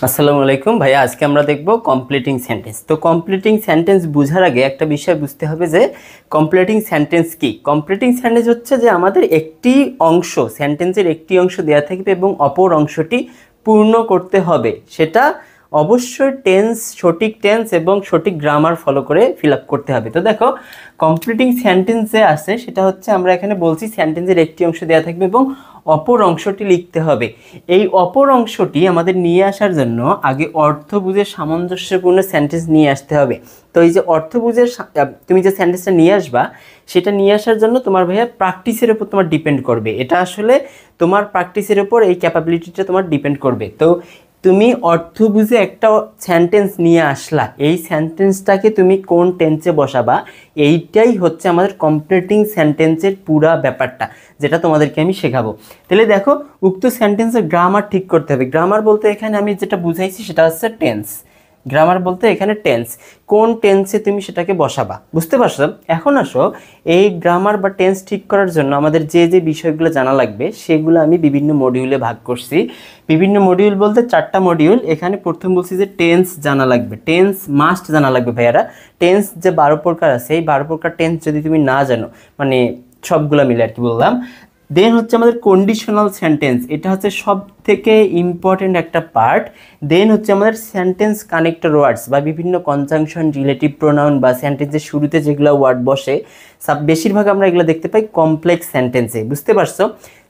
আসসালামু আলাইকুম ভাইয়া, আজকে আমরা দেখব কমপ্লিটিং সেন্টেন্স। তো কমপ্লিটিং সেন্টেন্স বোঝার আগে একটা বিষয় বুঝতে হবে যে কমপ্লিটিং সেন্টেন্স কি। কমপ্লিটিং সেন্টেন্স হচ্ছে যে আমাদের একটি অংশ, সেন্টেন্সের একটি অংশ দেওয়া থাকবে এবং অপর অংশটি পূর্ণ করতে হবে। সেটা অবশ্যই সঠিক টেন্স এবং সঠিক গ্রামার ফলো করে ফিল আপ করতে হবে। তো দেখো, কমপ্লিটিং সেন্টেন্স যে আছে সেটা হচ্ছে আমরা এখানে বলছি সেন্টেন্সের একটি অংশ দেওয়া থাকবে এবং অপর অংশটি লিখতে হবে। এই অপর অংশটি আমাদের নিয়ে আসার জন্য আগে অর্থ বুঝে সামঞ্জস্যপূর্ণ সেন্টেন্স নিয়ে আসতে হবে। তো এই যে অর্থ বুঝে তুমি যে সেন্টেন্সটা নিয়ে আসবা, সেটা নিয়ে আসার জন্য তোমার ভাইয়া প্র্যাকটিসের উপর তোমার ডিপেন্ড করবে। এটা আসলে তোমার প্র্যাকটিসের উপর এই ক্যাপাবিলিটিটা তোমার ডিপেন্ড করবে। তো তুমি অর্থ বুঝে একটা সেন্টেন্স নিয়ে আসলা, এই সেন্টেন্সটাকে তুমি কোন টেন্সে বসাবা, এইটাই হচ্ছে আমাদের কমপ্লিটিং সেন্টেন্সের পুরা ব্যাপারটা, যেটা তোমাদেরকে আমি শেখাবো। তাহলে দেখো, উক্ত সেন্টেন্সের গ্রামার ঠিক করতে হবে। গ্রামার বলতে এখানে আমি যেটা বুঝাইছি সেটা হচ্ছে টেন্স। গ্রামার বলতে এখানে টেন্স, কোন টেন্সে তুমি সেটাকে বসাবা, বুঝতে পারছো? এখন আসো, এই গ্রামার বা টেন্স ঠিক করার জন্য আমাদের যে যে বিষয়গুলো জানা লাগবে সেগুলো আমি বিভিন্ন মডিউলে ভাগ করছি। বিভিন্ন মডিউল বলতে 4টা মডিউল। এখানে প্রথম বলছি যে টেন্স জানা লাগবে, টেন্স মাস্ট জানা লাগবে ভাইয়ারা। টেন্স যে 12 প্রকার আছে, এই 12 প্রকার টেন্স যদি তুমি না জানো, মানে সবগুলা মিলে আর কি বললাম। দেন হচ্ছে আমাদের কন্ডিশনাল সেন্টেন্স, এটা হচ্ছে সব থেকে ইম্পর্টেন্ট একটা পার্ট। দেন হচ্ছে আমাদের সেন্টেন্স কানেক্টর ওয়ার্ডস বা বিভিন্ন কনজাংশন, রিলেটিভ প্রোনাউন বা সেন্টেন্সের শুরুতে যেগুলো ওয়ার্ড বসে, বেশিরভাগ আমরা এগুলো দেখতে পাই কমপ্লেক্স সেন্টেন্সে, বুঝতে পারছো?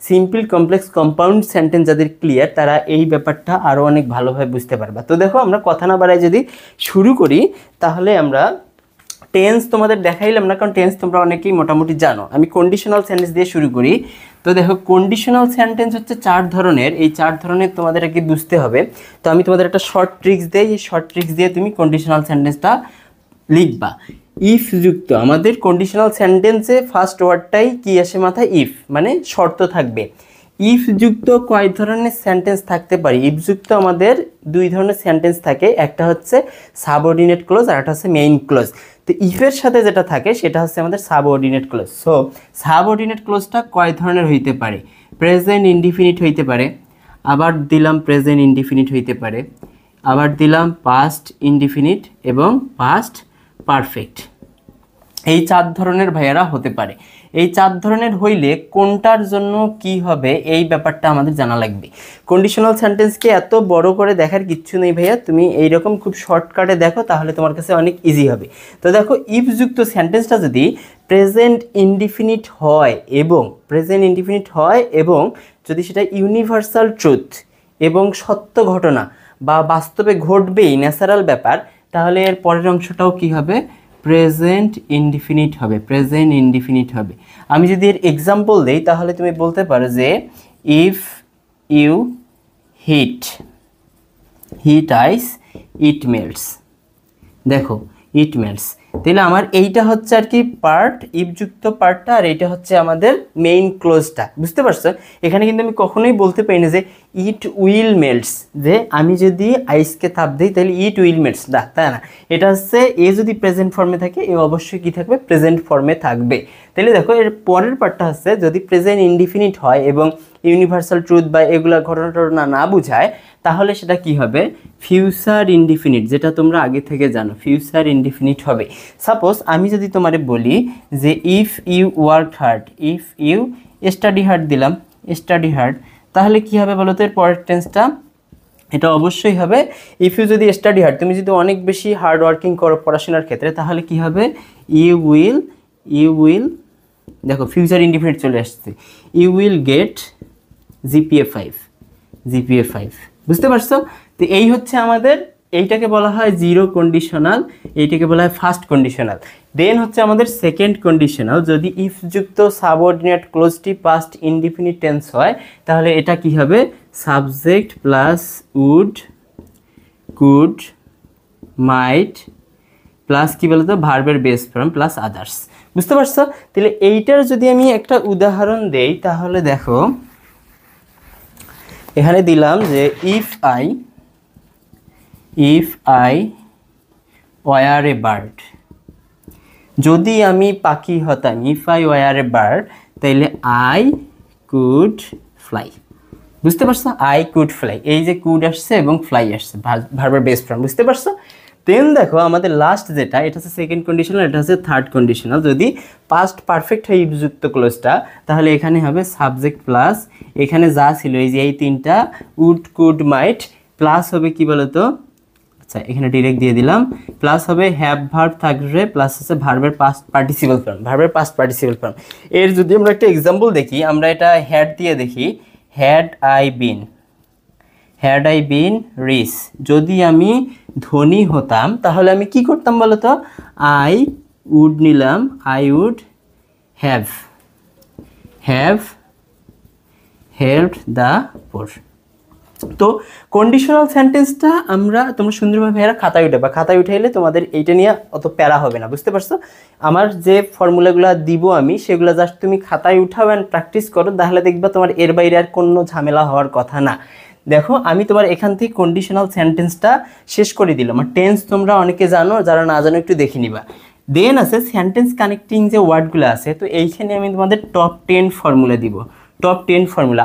সিম্পল, কমপ্লেক্স, কম্পাউন্ড সেন্টেন্স যাদের ক্লিয়ার, তারা এই ব্যাপারটা আরও অনেক ভালোভাবে বুঝতে পারবা। তো দেখো, আমরা কথা না বাড়াই যদি শুরু করি, তাহলে আমরা টেন্স তোমাদের দেখাইলাম না, কারণ টেন্স তোমরা অনেকেই মোটামুটি জানো। আমি কন্ডিশনাল সেন্টেন্স দিয়ে শুরু করি। তো দেখো, কন্ডিশনাল সেন্টেন্স হচ্ছে 4 ধরনের। এই 4 ধরনের তোমাদের আগে বুঝতে হবে। তো আমি তোমাদের একটা শর্ট ট্রিক্স দিই, এই শর্ট ট্রিক্স দিয়ে তুমি কন্ডিশনাল সেন্টেন্সটা লিখবা। ইফ যুক্ত আমাদের কন্ডিশনাল সেন্টেন্সে ফার্স্ট ওয়ার্ডটাই কি আসে মাথায়? ইফ, মানে শর্ত থাকবে। ইফ যুক্ত কয় ধরনের সেন্টেন্স থাকতে পারে? ইফ যুক্ত আমাদের 2 ধরনের সেন্টেন্স থাকে, একটা হচ্ছে সাবঅর্ডিনেট ক্লোজ আর একটা হচ্ছে মেইন ক্লোজ। তো ইফের সাথে যেটা থাকে সেটা হচ্ছে আমাদের সাবঅর্ডিনেট ক্লোজ। সো সাবঅর্ডিনেট ক্লোজটা কয় ধরনের হইতে পারে? প্রেজেন্ট ইনডিফিনিট হইতে পারে, আবার দিলাম প্রেজেন্ট ইনডিফিনিট হইতে পারে, আবার দিলাম পাস্ট ইনডিফিনিট এবং পাস্ট পারফেক্ট। এই 4 ধরনের ভাইয়ারা হতে পারে। এই 4 ধরনের হইলে কোনটার জন্য কি হবে এই ব্যাপারটা আমাদের জানা লাগবে। কন্ডিশনাল সেন্টেন্সকে এত বড় করে দেখার কিচ্ছু নেই ভাইয়া, তুমি এইরকম খুব শর্টকাটে দেখো, তাহলে তোমার কাছে অনেক ইজি হবে। তো দেখো, ইফ যুক্ত সেন্টেন্সটা যদি প্রেজেন্ট ইনডিফিনিট হয় এবং যদি সেটা ইউনিভার্সাল ট্রুথ এবং সত্য ঘটনা বা বাস্তবে ঘটবেই, ন্যাচারাল ব্যাপার, তাহলে এর পরের অংশটাও কি হবে? প্রেজেন্ট ইনডিফিনিট হবে। আমি যদি এর এক্সাম্পল দেই, তাহলে তুমি বলতে পারো যে if you heat ice it melts. দেখো, ইট মেল্টস, তাহলে আমার এইটা হচ্ছে আর কি পার্ট, ইফযুক্ত পার্টটা, আর এইটা হচ্ছে আমাদের মেইন ক্লোজটা, বুঝতে পারছো? এখানে কিন্তু আমি কখনোই বলতে পারি না যে ইট উইল মেল্টস, যে আমি যদি আইসকে তাপ দিই তাহলে ইট উইল মেল্টস, না, তাই না। এটা হচ্ছে এ যদি প্রেজেন্ট ফর্মে থাকে, এ অবশ্যই কি থাকবে? প্রেজেন্ট ফর্মে থাকবে। তাহলে দেখো, এর পরের পার্টটা হচ্ছে যদি প্রেজেন্ট ইনডিফিনিট হয় এবং ইউনিভার্সাল ট্রুথ বা এগুলা ঘটনা না বুঝায়, তাহলে সেটা কি হবে? ফিউচার ইনডিফিনিট, যেটা তোমরা আগে থেকে জানো, ফিউচার ইনডিফিনিট হবে। সাপোজ আমি যদি তোমারে বলি যে if you work hard, if you study hard দিলাম, স্টাডি হার্ড, তাহলে কি হবে বলো তো এর পরের টেন্সটা? এটা অবশ্যই হবে ইফ ইউ যদি স্টাডি হার্ড, তুমি যদি অনেক বেশি হার্ড ওয়ার্কিং করো পড়াশোনার ক্ষেত্রে, তাহলে কি হবে? ইউ উইল, দেখো ফিউচার ইনডিফিনিট চলে আসছে, ইউ উইল গেট জিপিএ 5, বুঝতে পারছো? তো এই হচ্ছে আমাদের, এইটাকে বলা হয় জিরো কন্ডিশনাল, এইটাকে বলা হয় ফার্স্ট কন্ডিশনাল। দেন হচ্ছে আমাদের সেকেন্ড কন্ডিশনাল, যদি ইফ যুক্ত সাবঅর্ডিনেট ক্লোজটি পাস্ট ইনডিফিনিট টেন্স হয়, তাহলে এটা কি হবে? Subject plus would, could, might plus কি বলতো ভার্বের বেস ফর্ম প্লাস আদার্স, বুঝতে পারছো? তাহলে এইটার যদি আমি একটা উদাহরণ দেই, তাহলে দেখো এখানে দিলাম যে if I were a bird, যদি আমি পাখি হতাম, if I were a bird, তাইলে আই কুড ফ্লাই, বুঝতে পারছো? আই কুড ফ্লাই, এই যে কুড আসছে এবং ফ্লাই আসছে, ভার্বের বেস ফর্ম। বুঝতে পারছো? দেন দেখো আমাদের লাস্ট যেটা, এটা হচ্ছে সেকেন্ড কন্ডিশনাল, এটা হচ্ছে থার্ড কন্ডিশনাল। যদি পাস্ট পারফেক্ট হয় যুক্ত ক্লোজটা, তাহলে এখানে হবে সাবজেক্ট প্লাস এখানে যা ছিল এই যে এই তিনটা উড কুড মাইট, প্লাস হবে কি বলতো, আচ্ছা এখানে ডিরেক্ট দিয়ে দিলাম, প্লাস হবে হ্যাভ ভার্ব থাকবে, প্লাস হচ্ছে ভার্বের পাস্ট পার্টিসিপল ফর্ম, ভার্বের পাস্ট পার্টিসিপল ফর্ম। এর যদি আমরা একটা এক্সাম্পল দেখি, আমরা এটা হ্যাড দিয়ে দেখি, হ্যাড আই বিন রিচ, যদি আমি ধনী হতাম তাহলে আমি কি করতাম বলো তো, আই উড নিলাম, I would have helped the poor. তো কন্ডিশনাল সেন্টেন্সটা আমরা তোমরা সুন্দরভাবে এরা খাতায় উঠে বা খাতায় উঠাইলে তোমাদের এইটা নিয়ে অত প্যারা হবে না। বুঝতে পারছো? আমার যে ফর্মুলাগুলো দিব আমি সেগুলো জাস্ট তুমি খাতায় উঠাও অ্যান্ড প্র্যাকটিস করো, তাহলে দেখবা তোমার এর বাইরে আর কোনো ঝামেলা হওয়ার কথা না। দেখো আমি তোমার এখান থেকে কন্ডিশনাল সেন্টেন্সটা শেষ করে দিলাম। আর টেন্স তোমরা অনেকে জানো, যারা না জানো একটু দেখে নিবা। দেন আছে সেন্টেন্স কানেক্টিং যে ওয়ার্ডগুলো আছে, তো এইখানে আমি তোমাদের টপ 10 ফর্মুলা দিব, টপ 10 ফর্মুলা।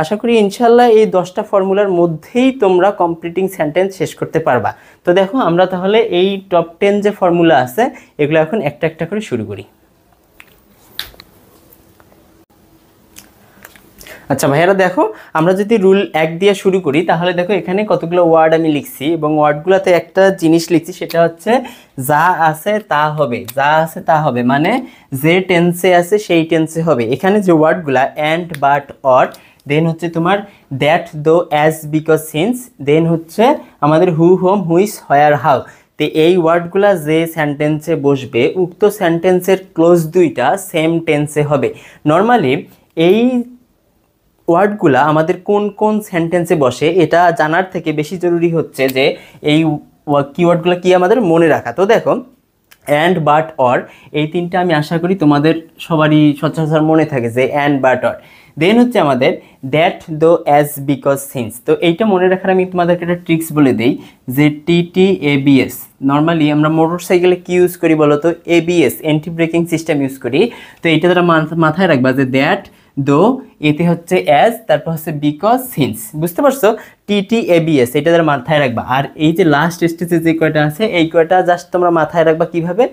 আশা করি ইনশাল্লাহ এই 10টা ফর্মুলার মধ্যেই তোমরা কমপ্লিটিং সেন্টেন্স শেষ করতে পারবা। তো দেখো আমরা তাহলে এই টপ 10 যে ফর্মুলা আছে এগুলো এখন একটা একটা করে শুরু করি। আচ্ছা ভাইয়ারা দেখো, আমরা যদি রুল 1 দিয়ে শুরু করি তাহলে দেখো এখানে কতগুলো ওয়ার্ড আমি লিখছি এবং ওয়ার্ডগুলোতে একটা জিনিস লিখছি, সেটা হচ্ছে যা আছে তা হবে। যা আছে তা হবে মানে যে টেন্সে আছে সেই টেন্সে হবে। এখানে যে ওয়ার্ডগুলা অ্যান্ড, বাট, অর, দেন হচ্ছে তোমার দ্যাট, দো, অ্যাজ, বিকজ, সিন্স, দেন হচ্ছে আমাদের হু, হোম, হুইচ, হোয়ার, হাউ। তো এই ওয়ার্ডগুলা যে সেন্টেন্সে বসবে উক্ত সেন্টেন্সের ক্লোজ দুইটা সেম টেন্সে হবে। নর্মালি এই ওয়ার্ডগুলা আমাদের কোন কোন সেন্টেন্সে বসে এটা জানার থেকে বেশি জরুরি হচ্ছে যে এই কিওয়ার্ডগুলো কি আমাদের মনে রাখা। তো দেখো অ্যান্ড, বাট, অর, এই তিনটা আমি আশা করি তোমাদের সবারই সচরাচর মনে থাকে যে অ্যান্ড, বাট, অর। দেন হচ্ছে আমাদের দ্যাট, দো, অ্যাজ, বিকজ, সিন্স। তো এইটা মনে রাখার আমি তোমাদেরকে একটা ট্রিক্স বলে দিই যে TTABS। নর্মালি আমরা মোটর সাইকেলে কি ইউজ করি বলো তো, ABS, anti braking system use করি। তো এইটা তারা মাথায় রাখবা যে দ্যাট, দো, এতে হচ্ছে অ্যাজ, তারপর হচ্ছে বিকজ, সিন্স। বুঝতে পারছো? TTABS এটা তারা মাথায় রাখবা। আর এই যে লাস্ট স্টেজে যে কয়টা আছে এই কয়টা জাস্ট তোমরা মাথায় রাখবা কিভাবে,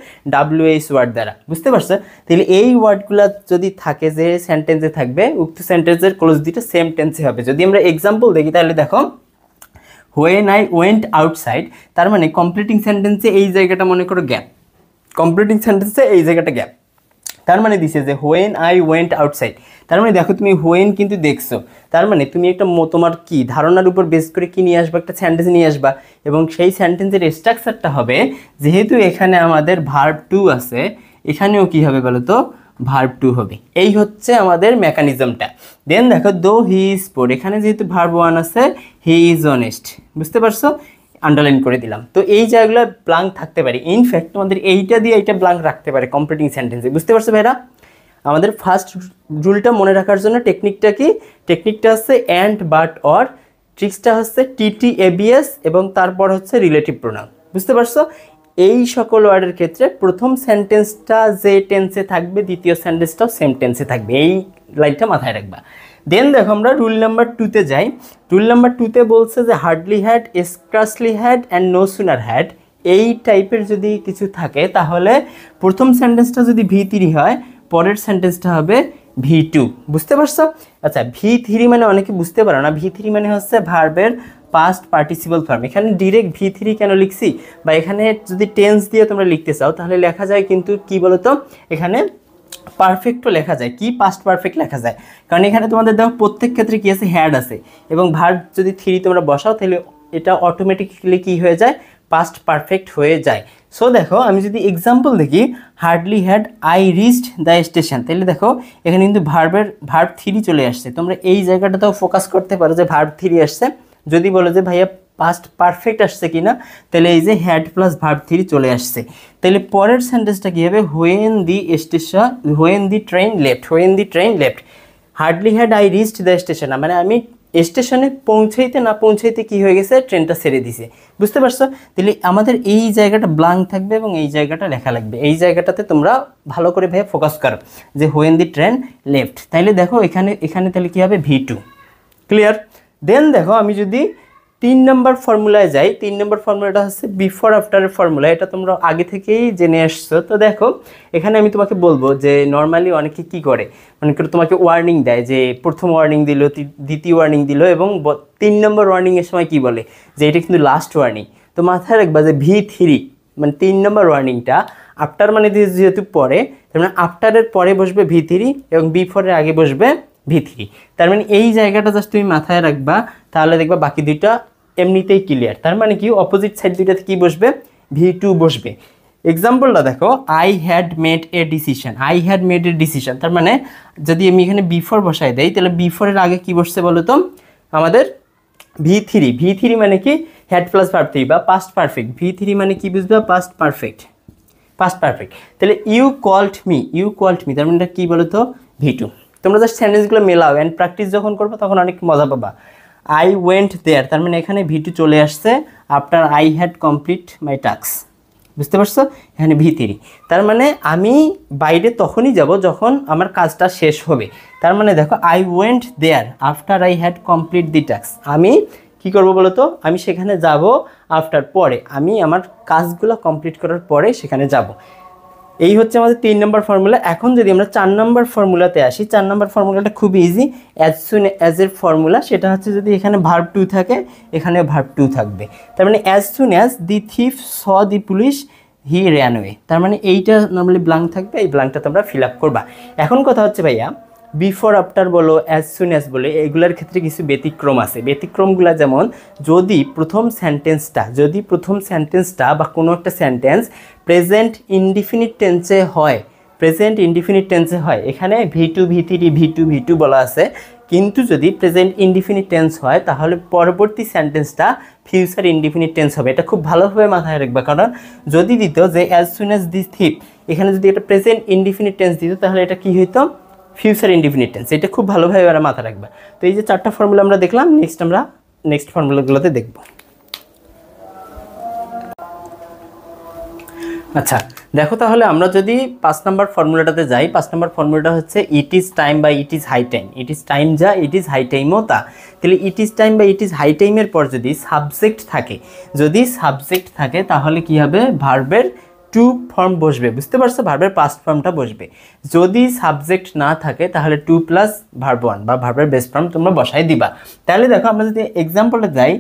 WH ওয়ার্ড দ্বারা। বুঝতে পারছো? তাহলে এই ওয়ার্ডগুলো যদি থাকে যে সেন্টেন্সে থাকবে উক্ত সেন্টেন্সের ক্লোজ দুইটা সেম টেন্সে হবে। যদি আমরা এক্সাম্পল দেখি তাহলে দেখো হোয়েন আই ওয়েন্ট আউটসাইড, তার মানে কমপ্লিটিং সেন্টেন্সে এই জায়গাটা মনে করো গ্যাপ, কমপ্লিটিং সেন্টেন্সে এই জায়গাটা গ্যাপ। তার মানে দিছে যে হোয়েন আই ওয়েন্ট আউটসাইড, তার মানে দেখো তুমি হোয়েন কিন্তু দেখছো, তার মানে তুমি একটা তোমার কি ধারণার উপর বেস করে কি নিয়ে আসবা, একটা সেন্টেন্স নিয়ে আসবা এবং সেই সেন্টেন্সের স্ট্রাকচারটা হবে, যেহেতু এখানে আমাদের ভার্ব টু আছে এখানেও কি হবে বলো তো, ভার্ব টু হবে। এই হচ্ছে আমাদের মেকানিজমটা। দেন দেখো দো হি ইজ পোর, এখানে যেহেতু ভার্ব ওয়ান আছে হি ইজ অনেস্ট। বুঝতে পারছো? আন্ডারলাইন করে দিলাম। তো এই জায়গাগুলো ব্লাঙ্ক থাকতে পারে, ইনফ্যাক্ট তোমাদের এইটা দিয়ে এইটা ব্লাঙ্ক রাখতে পারে কমপ্লিটিং সেন্টেন্সে। বুঝতে পারছো ভাইরা? আমাদের ফার্স্ট রুলটা মনে রাখার জন্য টেকনিকটা কি, টেকনিকটা হচ্ছে অ্যান্ড, বাট, অর, ট্রিক্সটা হচ্ছে TTABS এবং তারপর হচ্ছে রিলেটিভ প্রোনাউন। বুঝতে পারছো? এই সকল ওয়ার্ডের ক্ষেত্রে প্রথম সেন্টেন্সটা যে টেন্সে থাকবে দ্বিতীয় সেন্টেন্সটাও সেম টেন্সে থাকবে, এই লাইনটা মাথায় রাখবা। দেন দেখো আমরা রুল নাম্বার 2-তে যাই। রুল নাম্বার 2-তে বলছে যে hardly had, scarcely had and no sooner had, এই টাইপের যদি কিছু থাকে তাহলে প্রথম সেন্টেন্সটা যদি V3 হয় পরের সেন্টেন্সটা হবে V2। বুঝতে পারছো? আচ্ছা V3 মানে অনেকে বুঝতে পারো না, V3 মানে হচ্ছে ভার্বের পাস্ট পার্টিসিপল ফর্ম। এখানে ডিরেক্ট V3 কেন লিখছি, বা এখানে যদি টেন্স দিয়ে তোমরা লিখতে চাও তাহলে লেখা যায় কিন্তু কি বলতো, এখানে পারফেক্টও লেখা যায়, কি পাস্ট পারফেক্ট লেখা যায়, কারণ এখানে তোমাদের দেখো প্রত্যেক ক্ষেত্রে কি আছে, হ্যাড আছে এবং ভার্ব যদি 3 তোমরা বসাও তাহলে এটা অটোমেটিক্যালি কি হয়ে যায়, পাস্ট পারফেক্ট হয়ে যায়। সো দেখো আমি যদি এক্সাম্পল দেখি, hardly had I reached the station, তাহলে দেখো এখানে কিন্তু ভার্ব 3 চলে আসছে। তোমরা এই জায়গাটাতেও ফোকাস করতে পারো যে ভার্ব 3 আসছে। যদি বলো যে ভাইয়া পাস্ট পারফেক্ট আসছে কিনা, তাহলে এই যে হ্যাড প্লাস ভার্ব 3 চলে আসছে। তাহলে পরের সেন্টেন্সটা কী হবে, when the train left, when the train left. Hardly had I reached the station, মানে আমি স্টেশনে পৌঁছাইতে না পৌঁছাইতে কি হয়ে গেছে, ট্রেনটা ছেড়ে দিছে। বুঝতে পারছো? তাহলে আমাদের এই জায়গাটা ব্লাঙ্ক থাকবে এবং এই জায়গাটা লেখা লাগবে। এই জায়গাটাতে তোমরা ভালো করে ফোকাস করো যে হোয়েন দি ট্রেন লেফট। তাইলে দেখো এখানে তাহলে কি হবে, V2। ক্লিয়ার। দেন দেখো আমি যদি 3 নম্বর ফর্মুলায় যাই, 3 নম্বর ফর্মুলাটা হচ্ছে বিফোর আফটারের ফর্মুলা, এটা তোমরা আগে থেকেই জেনে আসছো। তো দেখো এখানে আমি তোমাকে বলবো যে নর্মালি অনেকে কি করে, অনেকে তোমাকে ওয়ার্নিং দেয় যে প্রথম ওয়ার্নিং দিল, দ্বিতীয় ওয়ার্নিং দিল, এবং 3 নম্বর ওয়ার্নিংয়ের সময় কি বলে যে এটা কিন্তু লাস্ট ওয়ার্নিং। তো মাথায় রাখবা যে V3 মানে 3 নম্বর ওয়ার্নিংটা, আফটার মানে যেহেতু পরে, তার মানে আফটারের পরে বসবে V3 এবং বিফোরের আগে বসবে V3। তার মানে এই জায়গাটা জাস্ট তুমি মাথায় রাখবা, তাহলে দেখবা বাকি দুইটা এমনিতেই ক্লিয়ার। তার মানে কি অপোজিট সাইড দুইটাতে কি বসবে, V2 বসবে। এক্সাম্পলটা দেখো, I had made a decision, I had made a decision, তার মানে যদি আমি এখানে বিফোর বসাই দেই তাহলে বিফোরের আগে কি বসছে বলো তো আমাদের V3। V3 মানে কি হ্যাড প্লাস ভার্ব 3 বা পাস্ট পারফেক্ট। V3 মানে কি বুঝবা, পাস্ট পারফেক্ট, পাস্ট পারফেক্ট। তাহলে you called me, you called me, তার মানে এটা কী বলো তো V2। তোমরা জাস্ট সেন্টেন্সগুলো মেলাও অ্যান্ড প্র্যাকটিস যখন করবো তখন অনেক মজা পাবা। আই ওয়েন্ট দেয়ার, তার মানে এখানে V2 চলে আসছে after I had complete my task, বুঝতে পারছো, এখানে V3। তার মানে আমি বাইরে তখনই যাব যখন আমার কাজটা শেষ হবে। তার মানে দেখো I went there after I had complete the task, আমি কি করব বলো তো, আমি সেখানে যাব আফটার পরে, আমি আমার কাজগুলো কমপ্লিট করার পরে সেখানে যাব। এই হচ্ছে আমাদের 3 নম্বর ফর্মুলা। এখন যদি আমরা 4 নম্বর ফর্মুলাতে আসি, 4 নম্বর ফর্মুলাটা খুব ইজি, অ্যাজ সুন অ্যাজ এর ফর্মুলা। সেটা হচ্ছে যদি এখানে ভার্ব 2 থাকে এখানে ভার্ব 2 থাকবে। তার মানে as soon as the thief saw the police he ran way, তার মানে এইটা নর্মালি ব্ল্যাঙ্ক থাকবে, এই ব্ল্যাঙ্কটা তোমরা ফিল আপ করবা। এখন কথা হচ্ছে ভাইয়া বিফোর আফটার বলো, অ্যাজ সুন অ্যাজ বলে, এগুলোর ক্ষেত্রে কিছু ব্যতিক্রম আছে। ব্যতিক্রমগুলো যেমন যদি প্রথম সেন্টেন্সটা বা কোনো একটা সেন্টেন্স প্রেজেন্ট ইনডিফিনিট টেন্সে হয়, প্রেজেন্ট ইনডিফিনিট টেন্সে হয়, এখানে V2 V3 বলা আছে। কিন্তু যদি প্রেজেন্ট ইনডিফিনিট টেন্স হয় তাহলে পরবর্তী সেন্টেন্সটা ফিউচার ইনডিফিনিট টেন্স হবে। এটা খুব ভালোভাবে মাথায় রাখবে, কারণ যদি দিত যে অ্যাজ সুন অ্যাজ দিস থিপ, এখানে যদি এটা প্রেজেন্ট ইনডিফিনিট টেন্স দিত তাহলে এটা কি হইতো, ফিউচার ইনডিফিনিট টেন্স। এটা খুব ভালোভাবে ওরা মাথা রাখবে। তো এই যে 4টা ফর্মুলা আমরা দেখলাম, আমরা নেক্সট ফর্মুলাগুলোতে দেখব। আচ্ছা দেখো, তাহলে আমরা যদি 5 নম্বর ফর্মুলাটাতে যাই, 5 নম্বর ফর্মুলাটা হচ্ছে ইট ইজ টাইম বা it is high time. It is time যা, ইট ইজ হাই টাইমও তা। তাহলে ইট ইজ টাইম বা ইট ইজ হাই টাইমের পর যদি সাবজেক্ট থাকে, তাহলে কি হবে, ভার্বের 2 ফর্ম বসবে, বুঝতে পারছো, ভার্বের পাস্ট ফর্মটা বসবে। যদি সাবজেক্ট না থাকে তাহলে 2 প্লাস ভার্ব 1 বা ভার্বের বেস ফর্ম তোমরা বসাই দিবা। তাহলে দেখো আমরা যদি এক্সাম্পলটা যাই,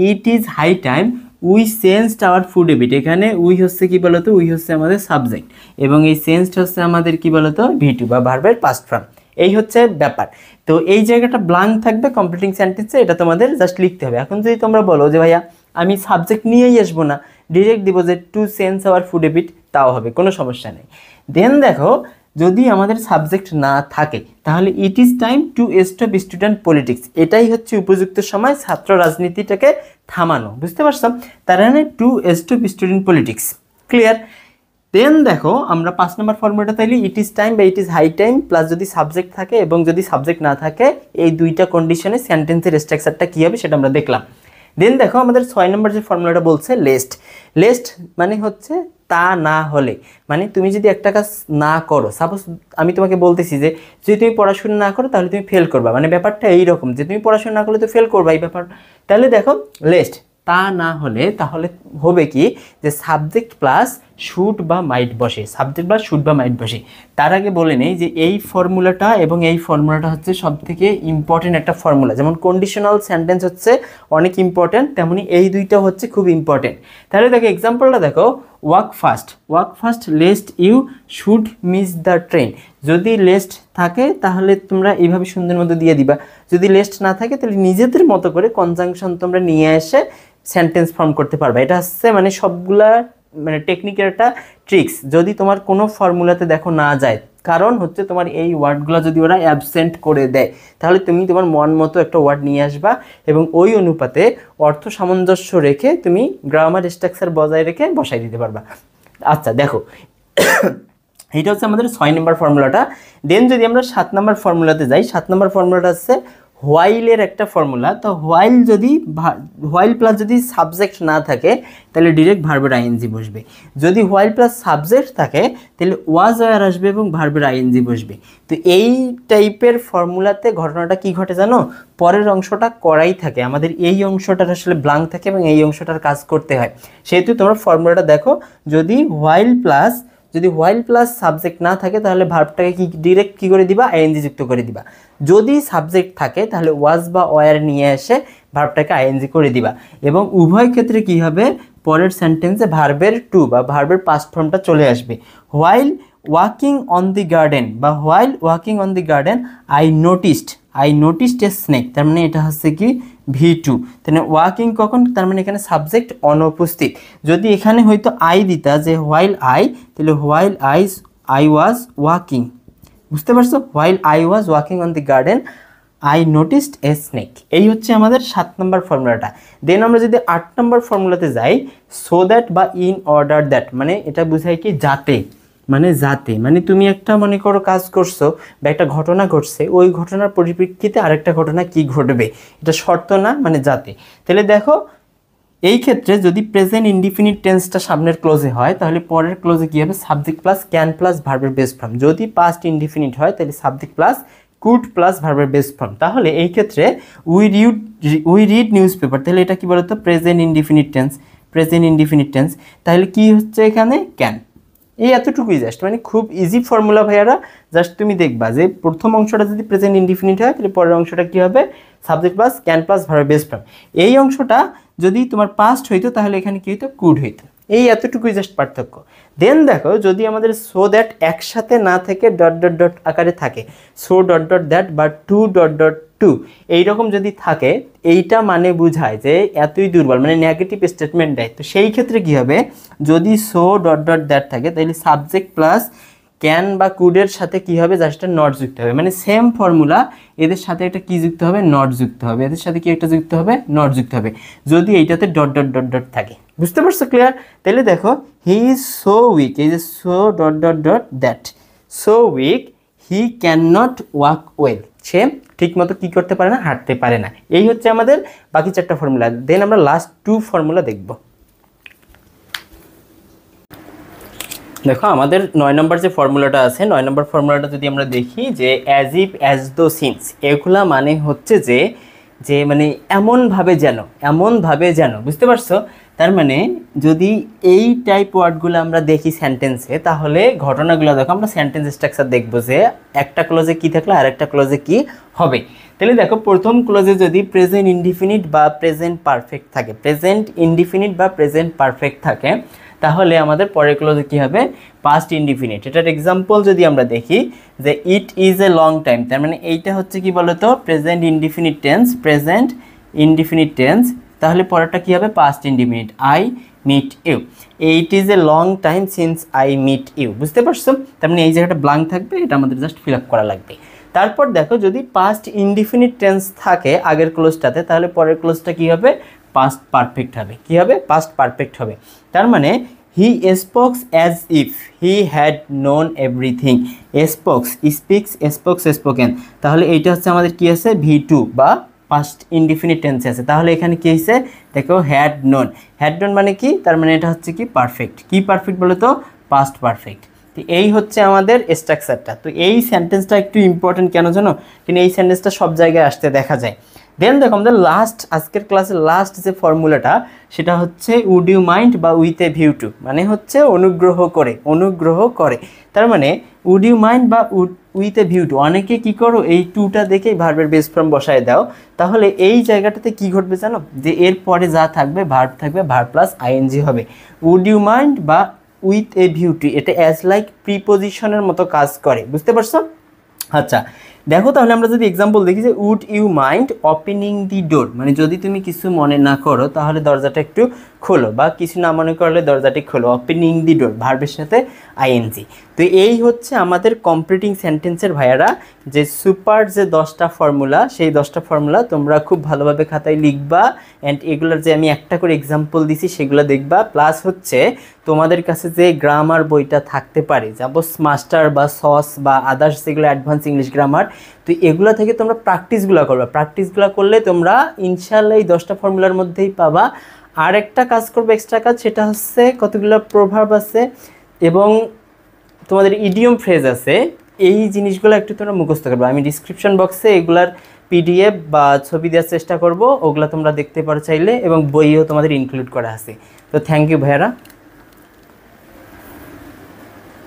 it is high time we changed our food habit, এখানে উই হচ্ছে কি বলতো, উই হচ্ছে আমাদের সাবজেক্ট এবং এই চেঞ্জড হচ্ছে আমাদের কি বলতো V2 বা ভার্বের পাস্ট ফর্ম। এই হচ্ছে ব্যাপার। তো এই জায়গাটা ব্ল্যাঙ্ক থাকবে কমপ্লিটিং সেন্টেন্সে, এটা তোমাদের জাস্ট লিখতে হবে। এখন যদি তোমরা বলো যে ভাইয়া আমি সাবজেক্ট নিয়েই আসবো না, ডিরেক্ট দিব যে to change our food habit, তাও হবে, কোনো সমস্যা নেই। দেন দেখো যদি আমাদের সাবজেক্ট না থাকে তাহলে ইট is time to stop student politics, এটাই হচ্ছে উপযুক্ত সময় ছাত্র রাজনীতিটাকে থামানো, বুঝতে পারছো, তার মানে to stop student politics. Clear. Then দেখো আমরা 5 নম্বর ফর্মুলাটা তাইলে ইট ইজ টাইম বা it is high time plus যদি সাবজেক্ট থাকে এবং যদি সাবজেক্ট না থাকে, এই দুইটা কন্ডিশনে সেন্টেন্সের স্ট্রাকচারটা কী হবে সেটা আমরা দেখলাম। দেন দেখো আমাদের 6 নম্বর যে ফর্মুলাটা বলছে লেস্ট মানে হচ্ছে তা না হলে, মানে তুমি যদি একটা কাজ না করো, সাপোজ আমি তোমাকে বলতেছি যে যদি তুমি পড়াশোনা না করো তাহলে তুমি ফেল করবা, মানে ব্যাপারটা এইরকম যে তুমি পড়াশোনা না করলে তো ফেল করবা এই ব্যাপার। তাহলে দেখো লেস্ট তা না হলে তাহলে হবে কি যে সাবজেক্ট প্লাস শুড বা মাইট বসে, সাবজেক্ট প্লাস শুড বা মাইট বসে। তার আগে বলে নেই যে এই ফর্মুলাটা এবং এই ফর্মুলাটা হচ্ছে সবথেকে ইম্পর্টেন্ট একটা ফর্মুলা। যেমন কন্ডিশনাল সেন্টেন্স হচ্ছে অনেক ইম্পর্টেন্ট, তেমনি এই দুইটা হচ্ছে খুব ইম্পর্টেন্ট। তাহলে দেখো এক্সাম্পলটা দেখো, walk fast lest you should miss the train. যদি লেস্ট থাকে তাহলে তোমরা এইভাবে সুন্দর মতো দিয়ে দিবা, যদি লেস্ট না থাকে তাহলে নিজেদের মতো করে কনজাংশন তোমরা নিয়ে এসে সেন্টেন্স ফর্ম করতে পারবে। এটা হচ্ছে মানে সবগুলা মানে টেকনিকের একটা ট্রিক্স, যদি তোমার কোনো ফর্মুলাতে দেখো না যায়, কারণ হচ্ছে তোমার এই ওয়ার্ডগুলো যদি ওরা অ্যাবসেন্ট করে দেয় তাহলে তুমি তোমার মন মতো একটা ওয়ার্ড নিয়ে আসবা এবং ওই অনুপাতে অর্থ সামঞ্জস্য রেখে তুমি গ্রামার স্ট্রাকচার বজায় রেখে বসাই দিতে পারবা। আচ্ছা দেখো এইটা হচ্ছে আমাদের 6 নম্বর ফর্মুলাটা। দেন যদি আমরা 7 নম্বর ফর্মুলাতে যাই, 7 নম্বর ফর্মুলাটা হচ্ছে হোয়াইলের একটা ফর্মুলা। তো হোয়াইল যদি হোয়াইল প্লাস যদি সাবজেক্ট না থাকে তাহলে ডিরেক্ট ভার্বের আইএনজি বসবে, যদি হোয়াইল প্লাস সাবজেক্ট থাকে তাহলে ওয়াজ ওয়ার আসবে এবং ভার্বের আইএনজি বসবে। তো এই টাইপের ফর্মুলাতে ঘটনাটা কি ঘটে জানো, পরের অংশটা করাই থাকে, আমাদের এই অংশটার আসলে ব্লাঙ্ক থাকে এবং এই অংশটার কাজ করতে হয়। সেহেতু তোমরা ফর্মুলাটা দেখো, যদি হোয়াইল প্লাস সাবজেক্ট না থাকে তাহলে ভার্বটাকে কি ডিরেক্ট কী করে দিবা, আইএনজি যুক্ত করে দিবা। যদি সাবজেক্ট থাকে তাহলে ওয়াজ বা ওয়ার নিয়ে এসে ভার্বটাকে আইএনজি করে দিবা। এবং উভয় ক্ষেত্রে কি হবে, পরের সেন্টেন্সে ভার্বের টু বা ভার্বের পাস্ট ফর্মটা চলে আসবে। While walking on the garden বা while walking on the garden I noticed a snake, তার মানে এটা হচ্ছে কি V2। তাহলে ওয়াকিং কখন, তার মানে এখানে সাবজেক্ট অনুপস্থিত। যদি এখানে হয়তো আই দিতা যে হোয়াইল আই, তাহলে হোয়াইল আই ওয়াজ ওয়াকিং, বুঝতে পারছো, while I was walking on the garden I noticed a snake. এই হচ্ছে আমাদের 7 নম্বর ফর্মুলাটা। দেন আমরা যদি 8 নম্বর ফর্মুলাতে যাই, সো দ্যাট বা ইন অর্ডার দ্যাট, মানে এটা বোঝায় কি যাতে, মানে তুমি একটা মনে করো কাজ করছো বা একটা ঘটনা ঘটছে, ওই ঘটনার পরিপ্রেক্ষিতে আরেকটা ঘটনা কি ঘটবে, এটা শর্ত না, মানে যাতে। তাহলে দেখো এই ক্ষেত্রে যদি প্রেজেন্ট ইনডিফিনিট টেন্সটা সামনের ক্লোজে হয় তাহলে পরের ক্লোজে কি হবে, সাবজেক্ট প্লাস ক্যান প্লাস ভার্বের বেস ফর্ম। যদি পাস্ট ইনডিফিনিট হয় তাহলে সাবজেক্ট প্লাস কুড প্লাস ভার্বের বেস ফর্ম। তাহলে এই ক্ষেত্রে উই রিড নিউজ পেপার, তাহলে এটা কি বলতো, প্রেজেন্ট ইনডিফিনিট টেন্স। তাহলে কি হচ্ছে এখানে, ক্যান। এই এতটুকুই জাস্ট, মানে খুব ইজি ফর্মুলা ভাইয়ারা। জাস্ট তুমি দেখবা যে প্রথম অংশটা যদি প্রেজেন্ট ইনডিফিনিট হয় তাহলে পরের অংশটা কি হবে, subject plus can plus verb base form. এই অংশটা যদি তোমার পাস্ট হইতো তাহলে এখানে কি হইতো, কুড হইতো। এই এতটুকুই জাস্ট পার্থক্য। দেন দেখো যদি আমাদের সো দ্যাট একসাথে না থেকে ডট ডট ডট আকারে থাকে, সো ডট ডট দ্যাট বা টু ডট ডট টু এইরকম যদি থাকে, এইটা মানে বোঝায় যে এতই দুর্বল, মানে নেগেটিভ স্টেটমেন্ট দেয়। তো সেই ক্ষেত্রে কি হবে, যদি সো ডট ডট দ্যাট থাকে তাহলে সাবজেক্ট প্লাস ক্যান বা কুডের সাথে কি হবে, জাস্ট নট যুক্ত হবে। মানে সেম ফর্মুলা, এদের সাথে একটা কি যুক্ত হবে, নট যুক্ত হবে, এদের সাথে কি একটা যুক্ত হবে, নট যুক্ত হবে, যদি এইটাতে ডট ডট ডট ডট থাকে। বুঝতে পারছো, ক্লিয়ার? তাহলে দেখো হি ইজ সো উইক, এই যে so dot dot dot that, so weak he can not walk well, সে ঠিক মতো কী করতে পারে না, হাঁটতে পারে না। এই হচ্ছে আমাদের বাকি 4টা ফর্মুলা। দেন আমরা লাস্ট 2 ফর্মুলা দেখব। দেখো আমাদের 9 নম্বর যে ফর্মুলাটা আছে, 9 নম্বর ফর্মুলাটা যদি আমরা দেখি যে as if as though since, এগুলা মানে হচ্ছে যে মানে এমনভাবে যেন, বুঝতে পারছো? তার মানে যদি এই টাইপ ওয়ার্ডগুলো আমরা দেখি সেন্টেন্সে, তাহলে ঘটনাগুলো দেখো, আমরা সেন্টেন্স স্ট্রাকচার দেখবো যে একটা ক্লোজে কি থাকলে আর একটা ক্লোজে কি হবে। তাহলে দেখো প্রথম ক্লোজে যদি প্রেজেন্ট ইনডিফিনিট বা প্রেজেন্ট পারফেক্ট থাকে, তাহলে আমাদের পরের ক্লোজে কি হবে, পাস্ট ইনডিফিনিট। এটার এক্সাম্পল যদি আমরা দেখি যে ইট ইজ এ লং টাইম, তার মানে এইটা হচ্ছে কি বলতো, প্রেজেন্ট ইনডিফিনিট টেন্স। তাহলে পরেরটা কি হবে, past indefinite, I meet you. It is a long time since I meet you. বুঝতে পারছো? তার মানে এই জায়গাটা ব্ল্যাঙ্ক থাকবে, এটা আমাদের জাস্ট ফিল আপ করা লাগবে। তারপর দেখো যদি পাস্ট ইনডিফিনিট টেন্স থাকে আগের ক্লোজটাতে, তাহলে পরের ক্লোজটা কি হবে, পাস্ট পারফেক্ট হবে। কি হবে, পাস্ট পারফেক্ট হবে। তার মানে he spokes as if he had known everything. Spokes spoken, তাহলে এইটা হচ্ছে আমাদের কি আছে, V2 বা পাস্ট ইনডিফিনিট টেন্সে আছে। তাহলে এখানে কি হয়েছে দেখো, হ্যাড নোন মানে কি, তার মানে এটা হচ্ছে কি পারফেক্ট। কি পারফেক্ট বলো তো, পাস্ট পারফেক্ট। তো এই হচ্ছে আমাদের স্ট্রাকচারটা। তো এই সেন্টেন্সটা একটু ইম্পর্টেন্ট কেন জানো, কিন্তু এই সেন্টেন্সটা সব জায়গায় আসতে দেখা যায়। দেন দেখো আমাদের আজকের ক্লাসের লাস্ট যে ফর্মুলাটা, সেটা হচ্ছে উড ইউ মাইন্ড বা উইথ এ ভিউ টু, মানে হচ্ছে অনুগ্রহ করে। তার মানে উড ইউ মাইন্ড বা উইথ এ ভিউ টু, অনেকে কি করো এই টুটা দেখেই ভার্বের বেস ফর্ম বসায় দাও। তাহলে এই জায়গাটাতে কি ঘটবে জানো, যে এর পরে যা থাকবে ভার্ব প্লাস আইএনজি হবে। উড ইউ মাইন্ড বা উইথ এ ভিউ টু, এটা অ্যাজ লাইক প্রিপোজিশনের মতো কাজ করে। বুঝতে পারছো? আচ্ছা দেখো তাহলে আমরা যদি এক্সাম্পল দেখি যে উড ইউ মাইন্ড ওপেনিং দি ডোর, মানে যদি তুমি কিছু মনে না করো তাহলে দরজাটা একটু খোলো, বা কিছু না মনে করলে দরজাটি খোলো, ওপেনিং দি ডোর ভার্বের সাথে আইএনজি। তো এই হচ্ছে আমাদের কমপ্লিটিং সেন্টেন্সের ভাইয়ারা যে সুপার যে 10টা ফর্মুলা, সেই 10টা ফর্মুলা তোমরা খুব ভালোভাবে খাতায় লিখবা, অ্যান্ড এগুলোর যে আমি একটা করে এক্সাম্পল দিছি সেগুলো দেখবা। প্লাস হচ্ছে তোমাদের কাছে যে গ্রামার বইটা থাকতে পারে, সাপোজ মাস্টার বা সস বা আদার্স যেগুলো অ্যাডভান্স ইংলিশ গ্রামার, তো এগুলো থেকে তোমরা প্র্যাকটিসগুলো করবা। প্র্যাকটিসগুলো করলে তোমরা ইনশাল্লাহ এই 10টা ফর্মুলার মধ্যেই পাবা। আর একটা কাজ করবে, এক্সট্রা কাজ, সেটা হচ্ছে কতগুলো প্রভাব আছে এবং তোমাদের ইডিয়ম ফ্রেজ আছে, এই জিনিসগুলো একটু তোমরা মুখস্থ করবে। আমি ডিসক্রিপশন বক্সে এগুলার পিডিএফ বা ছবি দেওয়ার চেষ্টা করব, ওগুলো তোমরা দেখতে পারো চাইলে, এবং বইও তোমাদের ইনক্লুড করা আছে। তো থ্যাংক ইউ ভাইয়ারা।